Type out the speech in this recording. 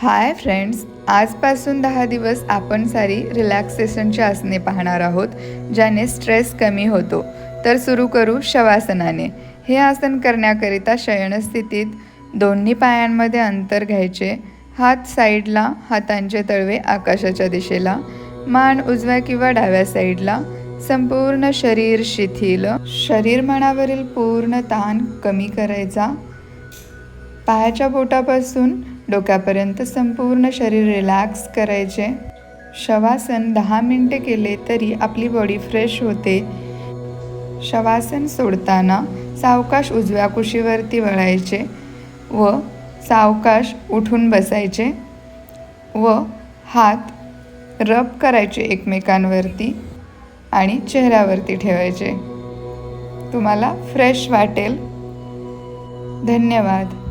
Hi friends, आजपासून 10 दिवस आपण सारी रिलॅक्सेशनची आसने पाहणार आहोत, ज्याने स्ट्रेस कमी होतो. तर सुरू करू शवासनाने. हे आसन करण्याकरिता शयनस्थितीत दोन्ही पायांमध्ये अंतर घ्यायचे. हात साईडला, हातांचे तळवे आकाशाच्या दिशेला, मान उजव्या किंवा डाव्या साईडला, संपूर्ण शरीर शिथिल. शरीर मनावरील पूर्ण ताण कमी करायचा. पायाच्या बोटापासून डोक्यापर्यंत संपूर्ण शरीर रिलॅक्स करायचे. शवासन 10 मिनिटे केले तरी आपली बॉडी फ्रेश होते. शवासन सोडताना सावकाश उजव्या कुशीवरती वळायचे व सावकाश उठून बसायचे व हात रब करायचे एकमेकांवरती आणि चेहऱ्यावरती ठेवायचे. तुम्हाला फ्रेश वाटेल. धन्यवाद.